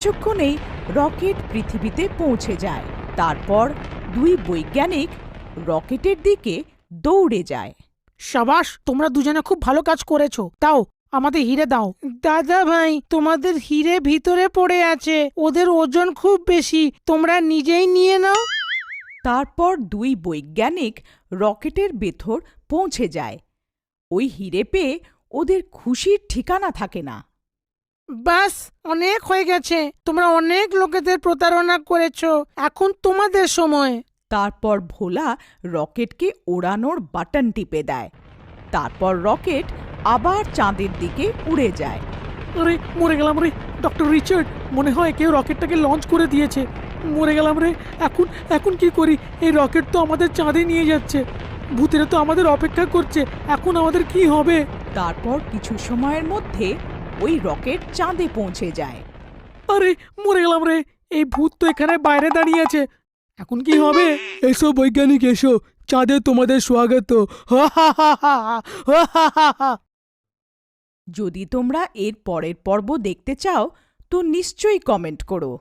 কিছুক্ষণেই rocket পৃথিবীতে পৌঁছে যায়। তারপর দুই বৈজ্ঞানিক রকেটের দিকে দৌড়ে যায়। সাবাস, তোমরা দুজনে খুব ভালো কাজ করেছো। তাও আমাদের হিরে দাও। দাদা ভাই, তোমাদের হিরে ভিতরে পড়ে আছে, ওদের ওজন খুব বেশি, তোমরা নিজেই নিয়ে নাও। তারপর দুই বৈজ্ঞানিক রকেটের ভেতর পৌঁছে যায়। ওই হিরে পেয়ে ওদের খুশির ঠিকানা থাকে না। বাস, অনেক হয়ে গেছে, তোমরা অনেক লোকেদের প্রতারণা করেছো, এখন তোমাদের সময়। তারপর ভোলা রকেটকে ওড়ানোর বাটন টিপে দেয়। তারপর রকেট আবার চাঁদের দিকে উড়ে যায়। আরে মরে গেলাম রে ডক্টর রিচার্ড, মনে হয় কেউ রকেটটাকে লঞ্চ করে দিয়েছে। মরে গেলাম রে। এখন এখন কি করি? এই রকেট তো আমাদের চাঁদে নিয়ে যাচ্ছে, ভূতেরা তো আমাদের অপেক্ষা করছে, এখন আমাদের কি হবে? তারপর কিছু সময়ের মধ্যে ওই রকেট চাঁদে পৌঁছে যায়। আরে মরে গেলাম রে, এই ভূত তো এখানে বাইরে দাঁড়িয়ে আছে, এখন কি হবে? এসো বৈজ্ঞানিক, এসো, চাঁদে তোমাদের স্বাগত। যদি তোমরা এর পরের পর্ব দেখতে চাও তো নিশ্চয়ই কমেন্ট করো।